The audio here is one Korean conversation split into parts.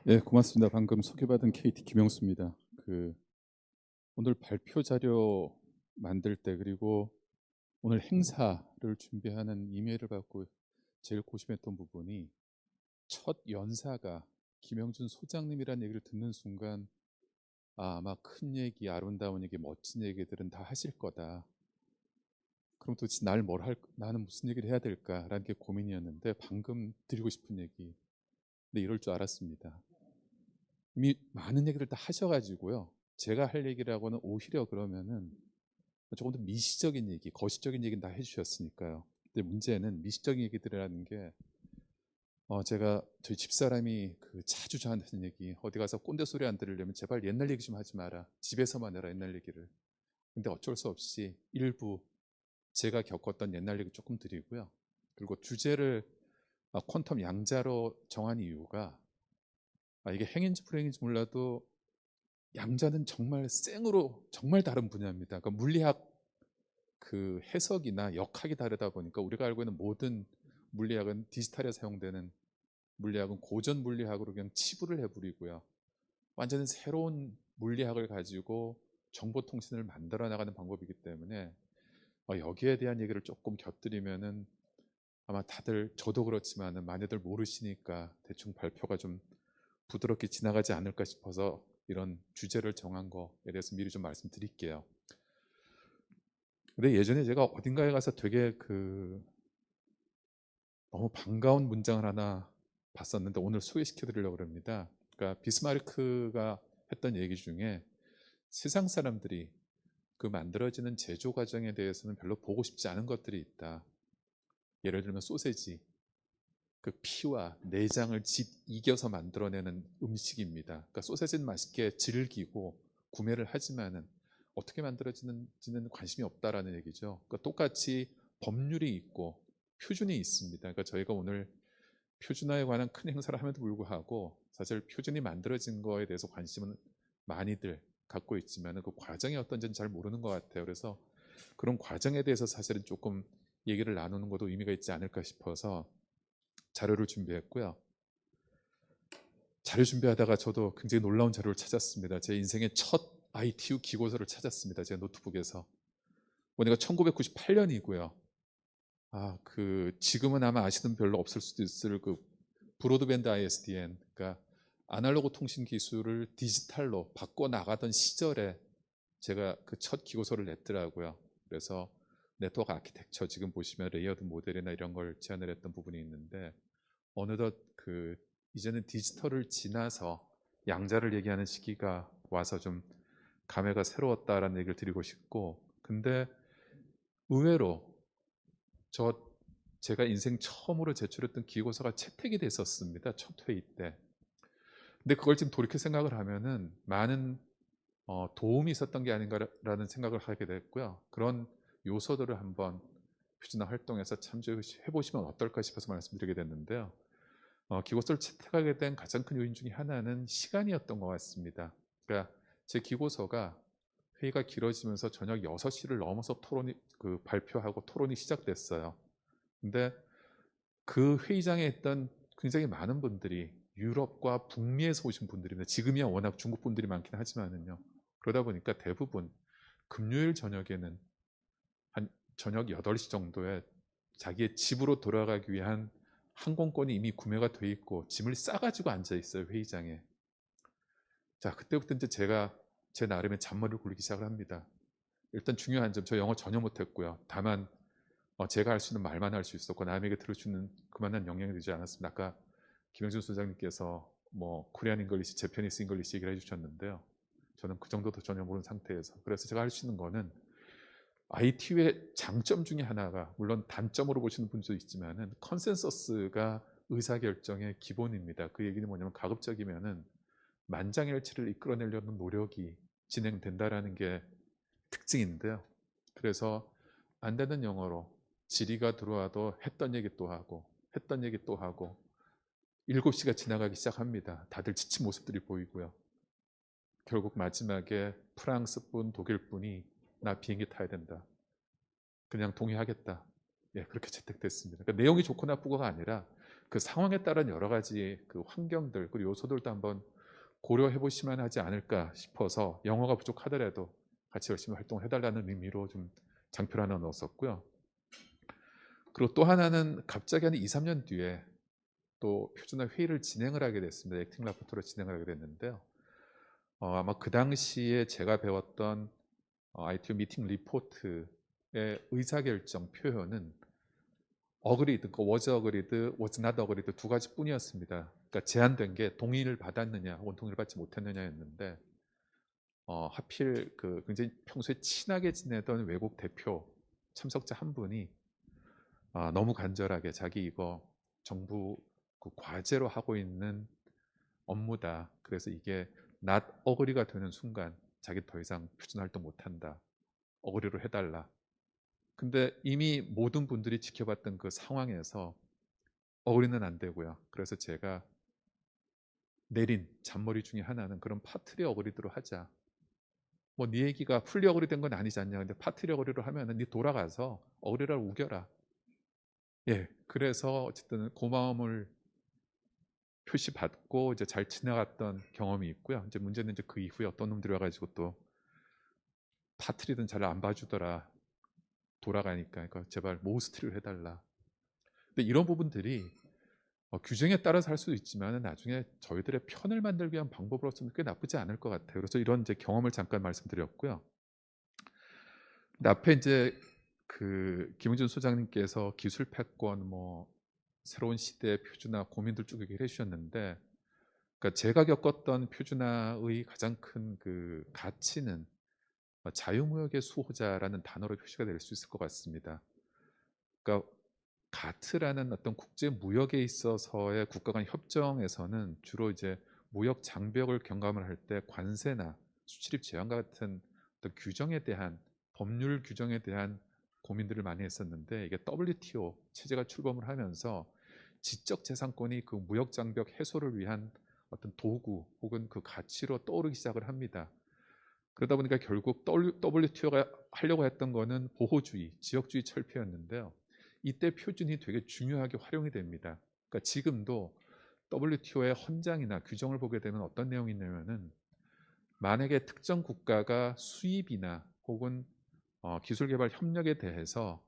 네, 고맙습니다. 방금 소개받은 KT 김영수입니다. 오늘 발표 자료 만들 때 그리고 오늘 행사를 준비하는 이메일을 받고 제일 고심했던 부분이 첫 연사가 김영준 소장님이라는 얘기를 듣는 순간 아마 큰 얘기, 아름다운 얘기, 멋진 얘기들은 다 하실 거다. 그럼 도대체 나는 무슨 얘기를 해야 될까라는 게 고민이었는데 방금 드리고 싶은 얘기. 근데 이럴 줄 알았습니다. 이미 많은 얘기를 다 하셔가지고요. 제가 할 얘기라고는 오히려 그러면은 조금 더 미시적인 얘기, 거시적인 얘기는 다 해주셨으니까요. 근데 문제는 미시적인 얘기들이라는 게 제가 저희 집사람이 자주 저한테 하는 얘기, 어디 가서 꼰대 소리 안 들으려면 제발 옛날 얘기 좀 하지 마라. 집에서만 해라 옛날 얘기를. 근데 어쩔 수 없이 일부 제가 겪었던 옛날 얘기 조금 드리고요. 그리고 주제를 퀀텀 양자로 정한 이유가 이게 행인지 불행인지 몰라도 양자는 정말 생으로 정말 다른 분야입니다. 그러니까 물리학 해석이나 역학이 다르다 보니까 우리가 알고 있는 모든 물리학은 디지털에 사용되는 물리학은 고전 물리학으로 그냥 치부를 해버리고요. 완전히 새로운 물리학을 가지고 정보통신을 만들어 나가는 방법이기 때문에 여기에 대한 얘기를 조금 곁들이면은 아마 다들 저도 그렇지만 많이들 모르시니까 대충 발표가 좀 부드럽게 지나가지 않을까 싶어서 이런 주제를 정한 거에 대해서 미리 좀 말씀드릴게요. 근데 예전에 제가 어딘가에 가서 되게 너무 반가운 문장을 하나 봤었는데 오늘 소개시켜 드리려고 합니다. 그러니까 비스마르크가 했던 얘기 중에 세상 사람들이 만들어지는 제조 과정에 대해서는 별로 보고 싶지 않은 것들이 있다. 예를 들면 소세지, 피와 내장을 이겨서 만들어내는 음식입니다. 그러니까 소세지는 맛있게 즐기고 구매를 하지만은 어떻게 만들어지는지는 관심이 없다라는 얘기죠. 그러니까 똑같이 법률이 있고 표준이 있습니다. 그러니까 저희가 오늘 표준화에 관한 큰 행사를 함에도 불구하고 사실 표준이 만들어진 거에 대해서 관심은 많이들 갖고 있지만 그 과정이 어떤지는 잘 모르는 것 같아요. 그래서 그런 과정에 대해서 사실은 조금 얘기를 나누는 것도 의미가 있지 않을까 싶어서 자료를 준비했고요. 자료 준비하다가 저도 굉장히 놀라운 자료를 찾았습니다. 제 인생의 첫 ITU 기고서를 찾았습니다. 제 노트북에서. 보니까 1998년이고요. 지금은 아마 아시는 별로 없을 수도 있을 브로드밴드 ISDN, 그러니까 아날로그 통신 기술을 디지털로 바꿔 나가던 시절에 제가 첫 기고서를 냈더라고요. 그래서 네트워크 아키텍처 지금 보시면 레이어드 모델이나 이런 걸 제안을 했던 부분이 있는데 어느덧 이제는 디지털을 지나서 양자를 얘기하는 시기가 와서 좀 감회가 새로웠다라는 얘기를 드리고 싶고, 근데 의외로 제가 인생 처음으로 제출했던 기고서가 채택이 됐었습니다. 첫 회의 때. 근데 그걸 지금 돌이켜 생각을 하면은 많은 도움이 있었던 게 아닌가라는 생각을 하게 됐고요. 그런 요소들을 한번 표준화 활동에서 참조해 보시면 어떨까 싶어서 말씀드리게 됐는데요. 기고서를 채택하게 된 가장 큰 요인 중에 하나는 시간이었던 것 같습니다. 그러니까 제 기고서가 회의가 길어지면서 저녁 6시를 넘어서 발표하고 토론이 시작됐어요. 근데 그 회의장에 있던 굉장히 많은 분들이 유럽과 북미에서 오신 분들입니다. 지금이야 워낙 중국 분들이 많긴 하지만은요. 그러다 보니까 대부분 금요일 저녁에는 한 저녁 8시 정도에 자기의 집으로 돌아가기 위한 항공권이 이미 구매가 돼 있고 짐을 싸가지고 앉아 있어요, 회의장에. 자, 그때부터 이제 제가 제 나름의 잔머리를 굴리기 시작을 합니다. 일단 중요한 점, 저 영어 전혀 못했고요. 다만 제가 할 수 있는 말만 할 수 있었고 남에게 들어주는 그만한 영향이 되지 않았습니다. 아까 김영준 소장님께서 코리안 잉글리시, 재패니스 잉글리시 얘기를 해주셨는데요. 저는 그 정도도 전혀 모르는 상태에서. 그래서 제가 할 수 있는 거는 IT의 장점 중에 하나가, 물론 단점으로 보시는 분도 있지만은 컨센서스가 의사결정의 기본입니다. 그 얘기는 뭐냐면 가급적이면은 만장일치를 이끌어내려는 노력이 진행된다라는 게 특징인데요. 그래서 안 되는 영어로 질의가 들어와도 했던 얘기 또 하고 했던 얘기 또 하고 7시가 지나가기 시작합니다. 다들 지친 모습들이 보이고요. 결국 마지막에 프랑스분, 독일분이 나 비행기 타야 된다. 그냥 동의하겠다. 예, 그렇게 채택됐습니다. 그러니까 내용이 좋고 나쁘고가 아니라 그 상황에 따른 여러 가지 그 환경들 그리고 요소들도 한번 고려해 보시면 하지 않을까 싶어서 영어가 부족하더라도 같이 열심히 활동을 해달라는 의미로 좀 장표를 하나 넣었었고요. 그리고 또 하나는 갑자기 한 2, 3년 뒤에 또 표준화 회의를 진행을 하게 됐습니다. 액팅 라포트로 진행을 하게 됐는데요. 아마 그 당시에 제가 배웠던 ITU 미팅 리포트의 의사결정 표현은 agreed, was agreed, was not agreed 두 가지뿐이었습니다. 그러니까 제한된 게 동의를 받았느냐 혹은 동의를 받지 못했느냐였는데 하필 그 굉장히 평소에 친하게 지내던 외국 대표 참석자 한 분이 너무 간절하게 자기 이거 정부 그 과제로 하고 있는 업무다. 그래서 이게 not agree가 되는 순간 자기 더 이상 표준 활동 못한다. agree로 해달라. 근데 이미 모든 분들이 지켜봤던 그 상황에서 agree는 안 되고요. 그래서 제가 내린 잔머리 중에 하나는 그럼 파트리 agree로 하자. 뭐 네 얘기가 풀리 agreed 된 건 아니지 않냐. 근데 파트리 agree로 하면은 네 돌아가서 agree를 우겨라. 예, 그래서 어쨌든 고마움을 표시받고 이제 잘 지나갔던 경험이 있고요. 이제 문제는 이제 그 이후에 어떤 놈들이 와가지고 또 파트리든 잘 안 봐주더라. 돌아가니까 그러니까 제발 모스트리를 해달라. 근데 이런 부분들이 규정에 따라서 할 수도 있지만 나중에 저희들의 편을 만들기 위한 방법으로서는 꽤 나쁘지 않을 것 같아요. 그래서 이런 이제 경험을 잠깐 말씀드렸고요. 근데 앞에 이제 그 김웅준 소장님께서 기술 패권 뭐 새로운 시대의 표준화 고민들 쭉 얘기를 해주셨는데, 그러니까 제가 겪었던 표준화의 가장 큰 그 가치는 자유무역의 수호자라는 단어로 표시가 될 수 있을 것 같습니다. 그러니까 가트라는 어떤 국제 무역에 있어서의 국가 간 협정에서는 주로 이제 무역 장벽을 경감을 할 때 관세나 수출입 제한과 같은 어떤 규정에 대한 법률 규정에 대한 고민들을 많이 했었는데, 이게 WTO 체제가 출범을 하면서 지적 재산권이 그 무역 장벽 해소를 위한 어떤 도구 혹은 그 가치로 떠오르기 시작을 합니다. 그러다 보니까 결국 WTO가 하려고 했던 거는 보호주의, 지역주의 철폐였는데요. 이때 표준이 되게 중요하게 활용이 됩니다. 그러니까 지금도 WTO의 헌장이나 규정을 보게 되면 어떤 내용이 있냐면은, 만약에 특정 국가가 수입이나 혹은 기술개발 협력에 대해서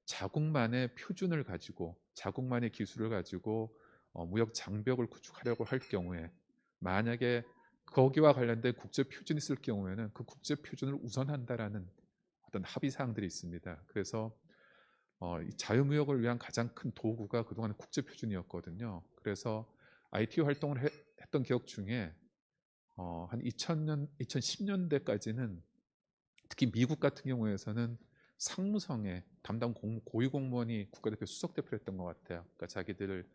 자국만의 표준을 가지고 자국만의 기술을 가지고 무역 장벽을 구축하려고 할 경우에, 만약에 거기와 관련된 국제 표준이 있을 경우에는 그 국제 표준을 우선한다라는 어떤 합의 사항들이 있습니다. 그래서 이 자유무역을 위한 가장 큰 도구가 그동안 국제 표준이었거든요. 그래서 ITU 활동을 했던 기억 중에 한 2000년, 2010년대까지는 특히 미국 같은 경우에서는 상무성에 담당 고위 공무원이 국가대표 수석대표를 했던 것 같아요. 그러니까 자기들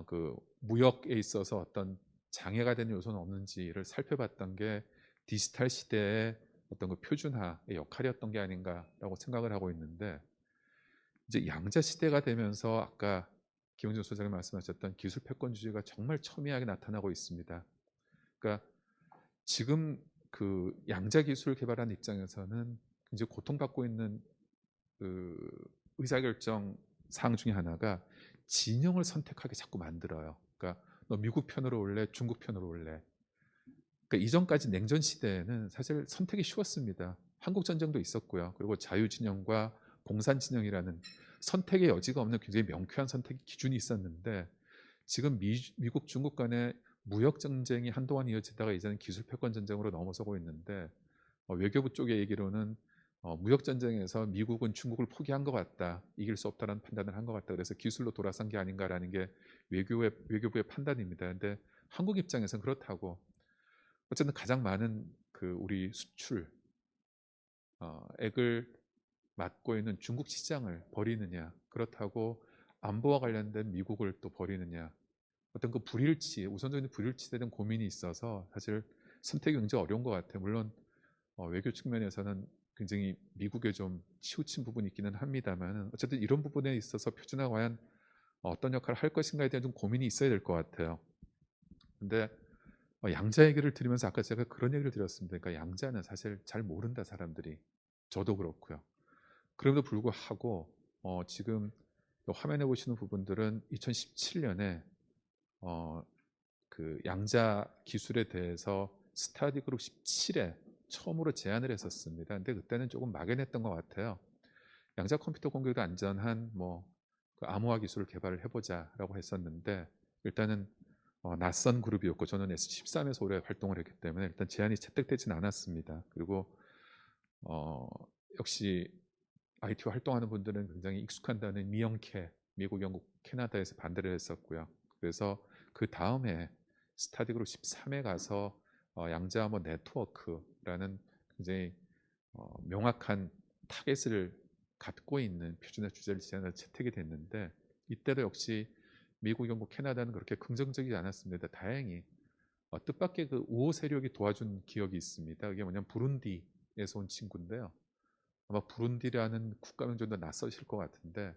그 무역에 있어서 어떤 장애가 되는 요소는 없는지를 살펴봤던 게 디지털 시대의 어떤 그 표준화의 역할이었던 게 아닌가라고 생각을 하고 있는데, 이제 양자 시대가 되면서 아까 김은준 소장님 말씀하셨던 기술 패권주의가 정말 첨예하게 나타나고 있습니다. 그러니까 지금 그 양자 기술을 개발한 입장에서는 이제 고통받고 있는 그 의사결정 사항 중에 하나가 진영을 선택하게 자꾸 만들어요. 그러니까 너 미국 편으로 올래, 중국 편으로 올래. 그러니까 이전까지 냉전 시대에는 사실 선택이 쉬웠습니다. 한국 전쟁도 있었고요. 그리고 자유 진영과 공산 진영이라는 선택의 여지가 없는 굉장히 명쾌한 선택 기준이 있었는데, 지금 미국, 중국 간의 무역 전쟁이 한동안 이어지다가 이제는 기술 패권 전쟁으로 넘어서고 있는데, 외교부 쪽의 얘기로는 무역 전쟁에서 미국은 중국을 포기한 것 같다, 이길 수 없다는 판단을 한 것 같다. 그래서 기술로 돌아선 게 아닌가라는 게 외교부의 판단입니다. 근데 한국 입장에서는 그렇다고, 어쨌든 가장 많은 그 우리 수출 액을 맡고 있는 중국 시장을 버리느냐, 그렇다고 안보와 관련된 미국을 또 버리느냐, 어떤 그 불일치, 우선적인 불일치되는 고민이 있어서 사실 선택이 굉장히 어려운 것 같아요. 물론 외교 측면에서는 굉장히 미국에 좀 치우친 부분이 있기는 합니다만, 어쨌든 이런 부분에 있어서 표준화가 과연 어떤 역할을 할 것인가에 대한 좀 고민이 있어야 될 것 같아요. 근데 양자 얘기를 들으면서 아까 제가 그런 얘기를 드렸습니다. 그러니까 양자는 사실 잘 모른다, 사람들이. 저도 그렇고요. 그럼에도 불구하고 지금 화면에 보시는 부분들은 2017년에 그 양자 기술에 대해서 스터디 그룹 17에 처음으로 제안을 했었습니다. 근데 그때는 조금 막연했던 것 같아요. 양자 컴퓨터 공격도 안전한 그 암호화 기술을 개발을 해보자라고 했었는데, 일단은 낯선 그룹이었고 저는 S13에서 오래 활동을 했기 때문에 일단 제안이 채택되지는 않았습니다. 그리고 역시 IT 활동하는 분들은 굉장히 익숙한다는 미영캐, 미국, 영국, 캐나다에서 반대를 했었고요. 그래서 그 다음에 스터디 그룹 13에 가서 양자 암호 네트워크라는 굉장히 명확한 타겟을 갖고 있는 표준화 주제를 제안을 채택이 됐는데, 이때도 역시 미국, 영국, 캐나다는 그렇게 긍정적이지 않았습니다. 다행히 뜻밖의 그 우호 세력이 도와준 기억이 있습니다. 그게 뭐냐면 부룬디에서 온 친구인데요. 아마 부룬디라는 국가명 정도 낯서실 것 같은데,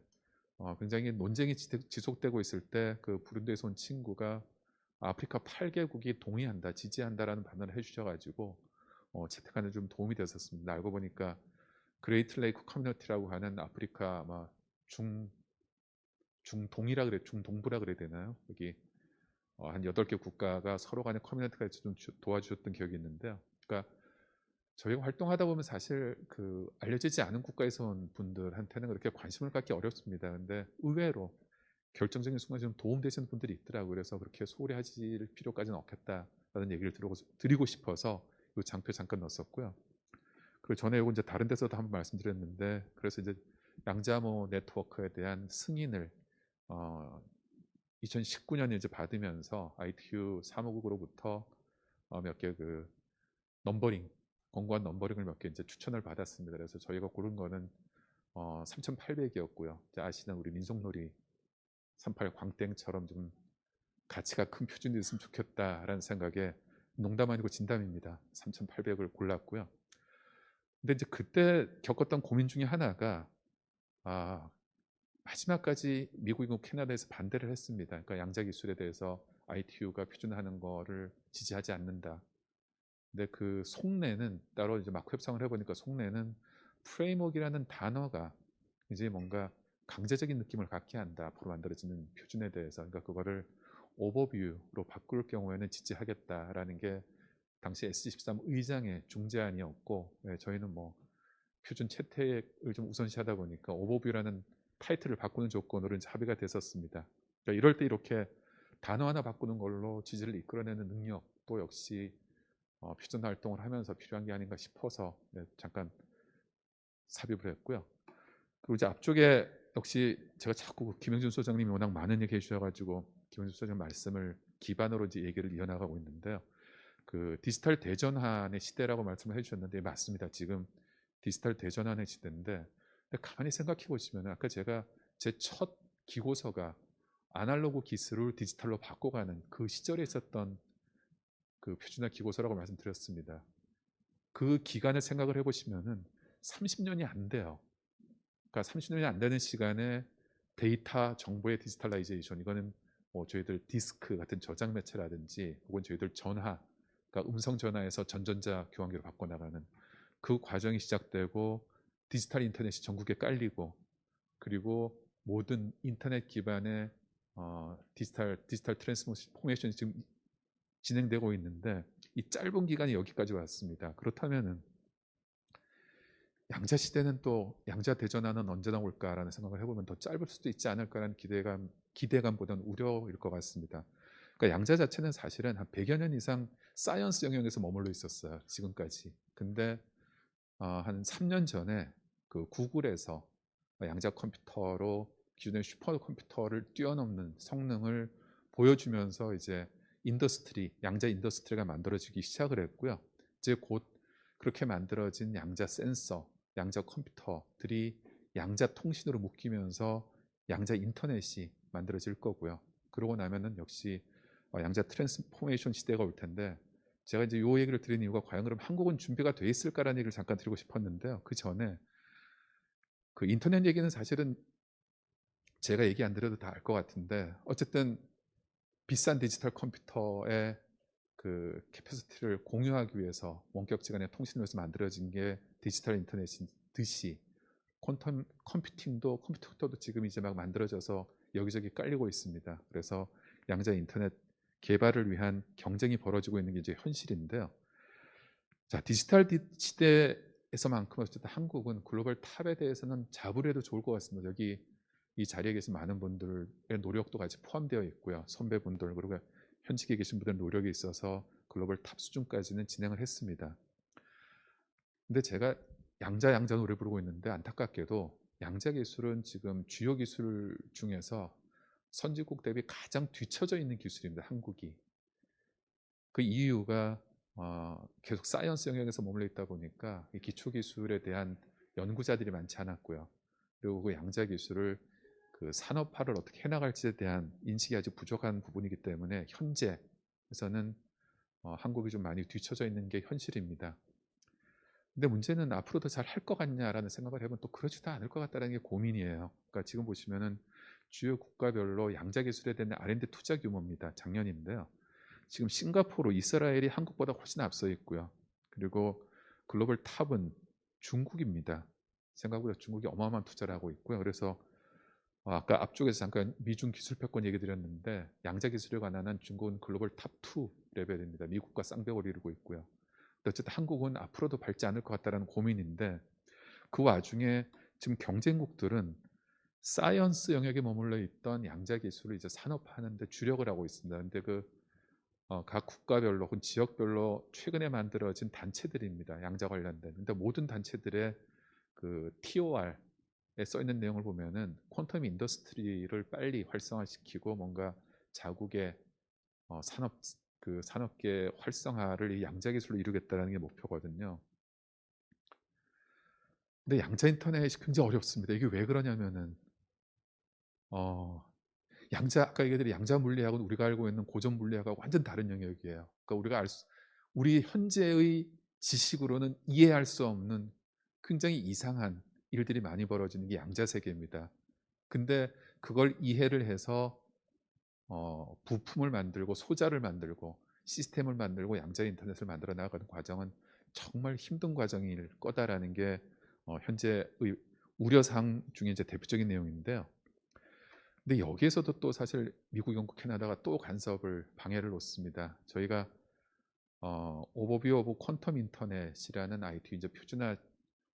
굉장히 논쟁이 지속되고 있을 때 그 부룬디에서 온 친구가 아프리카 8개국이 동의한다, 지지한다라는 반응을 해주셔가지고 채택하는 좀 도움이 됐었습니다. 알고 보니까 그레이트 레이크 커뮤니티라고 하는 아프리카 아마 중동이라 그래, 중동부라 그래야 되나요? 여기 한 8개 국가가 서로 간의 커뮤니티가 좀 도와주셨던 기억이 있는데요. 그러니까 저희가 활동하다 보면 사실 그 알려지지 않은 국가에서 온 분들한테는 그렇게 관심을 갖기 어렵습니다. 근데 의외로 결정적인 순간에 좀 도움되시는 분들이 있더라고요. 그래서 그렇게 소홀히 하실 필요까지는 없겠다라는 얘기를 드리고 싶어서 이 장표 잠깐 넣었었고요. 그리고 전에 이거 이제 다른 데서도 한번 말씀드렸는데, 그래서 이제 양자암호 네트워크에 대한 승인을 2019년에 이제 받으면서 ITU 사무국으로부터 몇 개 그 넘버링, 권고한 넘버링을 몇 개 이제 추천을 받았습니다. 그래서 저희가 고른 거는 3,800이었고요. 아시는 우리 민속놀이 38 광땡처럼 좀 가치가 큰 표준이 있으면 좋겠다라는 생각에, 농담 아니고 진담입니다. 3,800을 골랐고요. 근데 이제 그때 겪었던 고민 중에 하나가 마지막까지 미국이고 캐나다에서 반대를 했습니다. 그러니까 양자 기술에 대해서 ITU가 표준화하는 거를 지지하지 않는다. 근데 그 속내는 따로 이제 막 협상을 해보니까 속내는 프레임워크라는 단어가 이제 뭔가 강제적인 느낌을 갖게 한다. 앞으로 만들어지는 표준에 대해서. 그러니까 그거를 오버뷰로 바꿀 경우에는 지지하겠다라는 게 당시 S13 의장의 중재안이었고, 저희는 표준 채택을 좀 우선시하다 보니까 오버뷰라는 타이틀을 바꾸는 조건으로 이제 합의가 됐었습니다. 그러니까 이럴 때 이렇게 단어 하나 바꾸는 걸로 지지를 이끌어내는 능력도 역시 표준 활동을 하면서 필요한 게 아닌가 싶어서 잠깐 삽입을 했고요. 그리고 이제 앞쪽에 역시 제가 자꾸 김영준 소장님이 워낙 많은 얘기 해주셔가지고 김영준 소장 말씀을 기반으로 이제 얘기를 이어나가고 있는데요. 그 디지털 대전환의 시대라고 말씀을 해주셨는데 맞습니다. 지금 디지털 대전환의 시대인데, 가만히 생각해 보시면 아까 제가 제 첫 기고서가 아날로그 기술을 디지털로 바꿔가는 그 시절에 있었던 그 표준화 기고서라고 말씀드렸습니다. 그 기간을 생각을 해보시면은 30년이 안 돼요. 그러니까 30년이 안 되는 시간에 데이터 정보의 디지털라이제이션, 이거는 저희들 디스크 같은 저장 매체라든지 혹은 저희들 전화, 그러니까 음성 전화에서 전전자 교환기로 바꿔나가는 그 과정이 시작되고, 디지털 인터넷이 전국에 깔리고, 그리고 모든 인터넷 기반의 디지털 트랜스포메이션이 지금 진행되고 있는데, 이 짧은 기간이 여기까지 왔습니다. 그렇다면은 양자 시대는 또 양자 대전환은 언제나 올까라는 생각을 해보면 더 짧을 수도 있지 않을까라는 기대감보다는 우려일 것 같습니다. 그러니까 양자 자체는 사실은 한 100여 년 이상 사이언스 영역에서 머물러 있었어요, 지금까지. 근데 한 3년 전에 그 구글에서 양자 컴퓨터로 기존의 슈퍼컴퓨터를 뛰어넘는 성능을 보여주면서 이제 양자 인더스트리가 만들어지기 시작을 했고요. 이제 곧 그렇게 만들어진 양자 센서, 양자 컴퓨터들이 양자 통신으로 묶이면서 양자 인터넷이 만들어질 거고요. 그러고 나면은 역시 양자 트랜스포메이션 시대가 올 텐데, 제가 이제 이 얘기를 드린 이유가 과연 그럼 한국은 준비가 돼 있을까라는 얘기를 잠깐 드리고 싶었는데요. 그 전에 그 인터넷 얘기는 사실은 제가 얘기 안 드려도 다 알 것 같은데, 어쨌든 비싼 디지털 컴퓨터의 그 캐패시티를 공유하기 위해서 원격지 간의 통신을 위해서 만들어진 게 디지털 인터넷인 듯이, 퀀텀 컴퓨터도 지금 이제 막 만들어져서 여기저기 깔리고 있습니다. 그래서 양자 인터넷 개발을 위한 경쟁이 벌어지고 있는 게 이제 현실인데요. 자, 디지털 시대에서만큼 어쨌든 한국은 글로벌 탑에 대해서는 자부해도 좋을 것 같습니다. 여기 이 자리에 계신 많은 분들의 노력도 같이 포함되어 있고요. 선배분들 그리고 현직에 계신 분들의 노력이 있어서 글로벌 탑 수준까지는 진행을 했습니다. 근데 제가 양자 노래 부르고 있는데 안타깝게도 양자 기술은 지금 주요 기술 중에서 선진국 대비 가장 뒤처져 있는 기술입니다. 한국이. 그 이유가 계속 사이언스 영역에서 머물러 있다 보니까 이 기초 기술에 대한 연구자들이 많지 않았고요. 그리고 그 양자 기술을 그 산업화를 어떻게 해나갈지에 대한 인식이 아직 부족한 부분이기 때문에 현재에서는 한국이 좀 많이 뒤처져 있는 게 현실입니다. 근데 문제는 앞으로도 잘 할 것 같냐라는 생각을 해보면 또 그러지도 않을 것 같다는 게 고민이에요. 그러니까 지금 보시면은 주요 국가별로 양자 기술에 대한 R&D 투자 규모입니다. 작년인데요. 지금 싱가포르, 이스라엘이 한국보다 훨씬 앞서 있고요. 그리고 글로벌 탑은 중국입니다. 생각보다 중국이 어마어마한 투자를 하고 있고요. 그래서 아까 앞쪽에서 잠깐 미중 기술 패권 얘기 드렸는데 양자 기술에 관한 한 중국은 글로벌 탑 2 레벨입니다. 미국과 쌍벽을 이루고 있고요. 어쨌든 한국은 앞으로도 밟지 않을 것 같다는 고민인데 그 와중에 지금 경쟁국들은 사이언스 영역에 머물러 있던 양자 기술을 이제 산업화하는 데 주력을 하고 있습니다. 근데 각 국가별로 혹은 지역별로 최근에 만들어진 단체들입니다. 양자 관련된. 근데 모든 단체들의 그 TOR에 써 있는 내용을 보면은 퀀텀 인더스트리를 빨리 활성화시키고 뭔가 자국의 산업계 활성화를 이 양자 기술로 이루겠다는 게 목표거든요. 근데 양자 인터넷이 굉장히 어렵습니다. 이게 왜 그러냐면은 아까 얘기드린 양자 물리학은 우리가 알고 있는 고전 물리학하고 완전 다른 영역이에요. 그러니까 우리 현재의 지식으로는 이해할 수 없는 굉장히 이상한 일들이 많이 벌어지는 게 양자 세계입니다. 근데 그걸 이해를 해서 부품을 만들고 소자를 만들고 시스템을 만들고 양자 인터넷을 만들어 나가는 과정은 정말 힘든 과정일 거다라는 게 현재의 우려사항 중에 이제 대표적인 내용인데요. 근데 여기에서도 또 사실 미국, 영국, 캐나다가 또 간섭을 방해를 놓습니다. 저희가 오버뷰 오브 퀀텀 인터넷이라는 IT 이제 표준화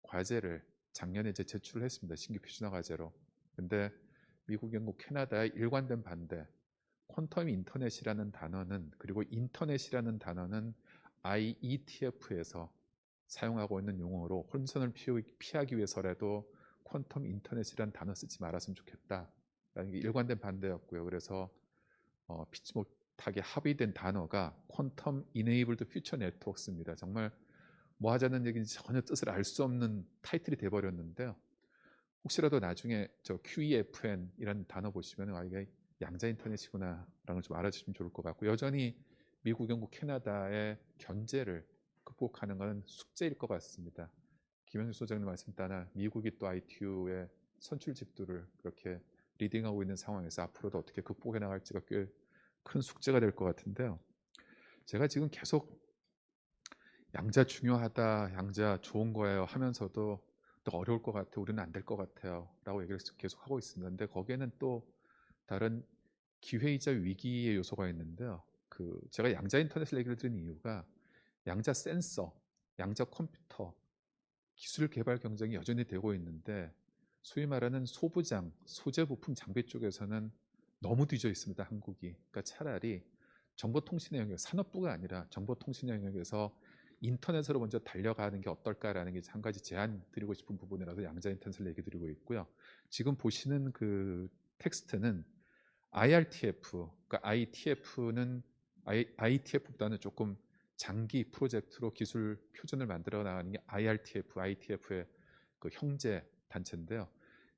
과제를 작년에 이제 제출을 했습니다. 신규 표준화 과제로. 근데 미국, 영국, 캐나다의 일관된 반대. 퀀텀 인터넷이라는 단어는 그리고 인터넷이라는 단어는 IETF에서 사용하고 있는 용어로 혼선을 피하기 위해서라도 퀀텀 인터넷이라는 단어 쓰지 말았으면 좋겠다라는 게 일관된 반대였고요. 그래서 피치 못하게 합의된 단어가 퀀텀 이네이블드 퓨처 네트워크입니다. 정말 뭐 하자는 얘기인지 전혀 뜻을 알 수 없는 타이틀이 돼버렸는데요. 혹시라도 나중에 저 QEFN이라는 단어 보시면 이게 양자 인터넷이구나 라는 걸 좀 알아주시면 좋을 것 같고 여전히 미국, 영국, 캐나다의 견제를 극복하는 건 숙제일 것 같습니다. 김현수 소장님 말씀 따라 미국이 또 ITU의 선출 집도를 그렇게 리딩하고 있는 상황에서 앞으로도 어떻게 극복해 나갈지가 꽤 큰 숙제가 될 것 같은데요. 제가 지금 계속 양자 중요하다, 양자 좋은 거예요 하면서도 또 어려울 것 같아요. 우리는 안 될 것 같아요 라고 얘기를 계속 하고 있습니다. 근데 거기에는 또 다른 기회이자 위기의 요소가 있는데요. 제가 양자 인터넷을 얘기를 드린 이유가 양자 센서, 양자 컴퓨터 기술 개발 경쟁이 여전히 되고 있는데 소위 말하는 소부장, 소재 부품 장비 쪽에서는 너무 뒤져 있습니다. 한국이. 그러니까 차라리 정보통신의 영역, 산업부가 아니라 정보통신의 영역에서 인터넷으로 먼저 달려가는 게 어떨까라는 게 한 가지 제안 드리고 싶은 부분이라서 양자 인터넷을 얘기 드리고 있고요. 지금 보시는 그 텍스트는 IRTF, 그러니까 ITF보다는 조금 장기 프로젝트로 기술 표준을 만들어 나가는 게 ITF의 그 형제 단체인데요.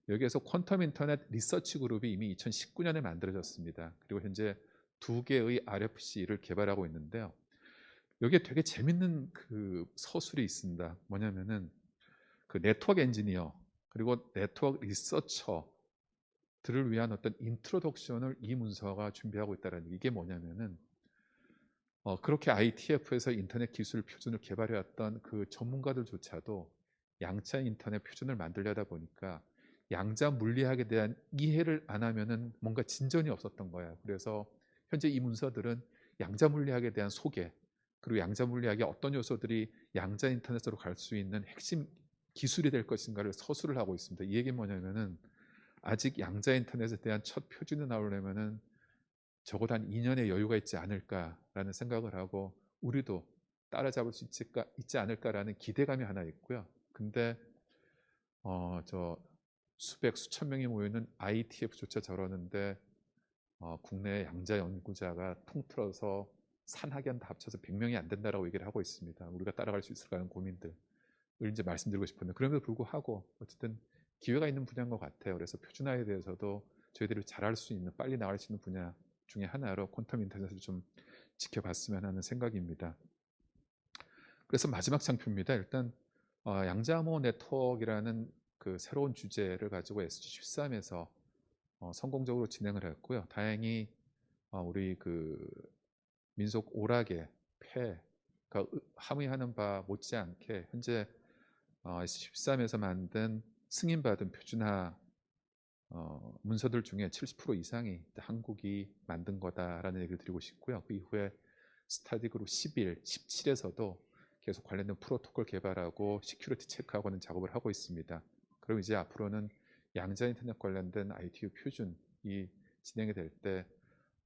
여기에서 퀀텀 인터넷 리서치 그룹이 이미 2019년에 만들어졌습니다. 그리고 현재 2개의 RFC를 개발하고 있는데요. 여기에 되게 재밌는 그 서술이 있습니다. 뭐냐면은 그 네트워크 엔지니어 그리고 네트워크 리서처 들을 위한 어떤 인트로덕션을 이 문서가 준비하고 있다는 이게 뭐냐면은 그렇게 ITF에서 인터넷 기술 표준을 개발해왔던 그 전문가들조차도 양자 인터넷 표준을 만들려다 보니까 양자 물리학에 대한 이해를 안 하면은 뭔가 진전이 없었던 거예요. 그래서 현재 이 문서들은 양자 물리학에 대한 소개, 그리고 양자 물리학의 어떤 요소들이 양자 인터넷으로 갈 수 있는 핵심 기술이 될 것인가를 서술을 하고 있습니다. 이 얘기는 뭐냐면은 아직 양자 인터넷에 대한 첫 표준이 나오려면은 적어도 한 2년의 여유가 있지 않을까라는 생각을 하고, 우리도 따라잡을 수 있지 않을까라는 기대감이 하나 있고요. 근데 저 수백 수천 명이 모이는 IETF조차 저러는데 국내 양자 연구자가 통틀어서 산학연 다 합쳐서 100명이 안 된다라고 얘기를 하고 있습니다. 우리가 따라갈 수 있을까 하는 고민들을 이제 말씀드리고 싶은데, 그럼에도 불구하고 어쨌든 기회가 있는 분야인 것 같아요. 그래서 표준화에 대해서도 저희들이 잘할 수 있는, 빨리 나갈 수 있는 분야 중에 하나로 퀀텀 인터넷을 좀 지켜봤으면 하는 생각입니다. 그래서 마지막 장표입니다. 일단 양자암호 네트워크라는 그 새로운 주제를 가지고 SG13에서 성공적으로 진행을 했고요. 다행히 우리 그 민속 오락의 폐가 함의하는 바 못지않게 현재 SG13에서 만든 승인받은 표준화 문서들 중에 70% 이상이 한국이 만든 거다라는 얘기를 드리고 싶고요. 그 이후에 스타디 그룹 11, 17에서도 계속 관련된 프로토콜 개발하고 시큐리티 체크하고 는 작업을 하고 있습니다. 그럼 이제 앞으로는 양자 인터넷 관련된 ITU 표준이 진행이 될 때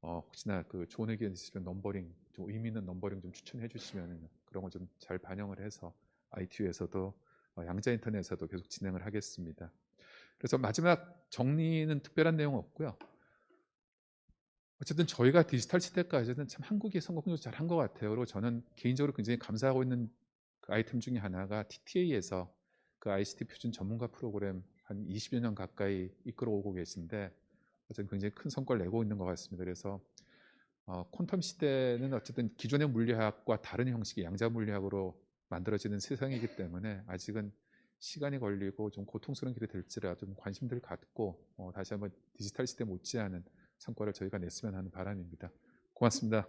혹시나 그 좋은 의견 있으시면 넘버링, 좀 의미 있는 넘버링 좀 추천해 주시면 그런 거 좀 잘 반영을 해서 ITU에서도 양자 인터넷에서도 계속 진행을 하겠습니다. 그래서 마지막 정리는 특별한 내용 없고요. 어쨌든 저희가 디지털 시대까지는 참 한국이 성공적으로 잘한 것 같아요. 그리고 저는 개인적으로 굉장히 감사하고 있는 그 아이템 중에 하나가 TTA에서 그 ICT 표준 전문가 프로그램 한 20여 년 가까이 이끌어오고 계신데 어쨌든 굉장히 큰 성과를 내고 있는 것 같습니다. 그래서 퀀텀 시대는 어쨌든 기존의 물리학과 다른 형식의 양자 물리학으로 만들어지는 세상이기 때문에 아직은 시간이 걸리고 좀 고통스러운 길이 될지라도 좀 관심들 갖고 다시 한번 디지털 시대 못지않은 성과를 저희가 냈으면 하는 바람입니다. 고맙습니다.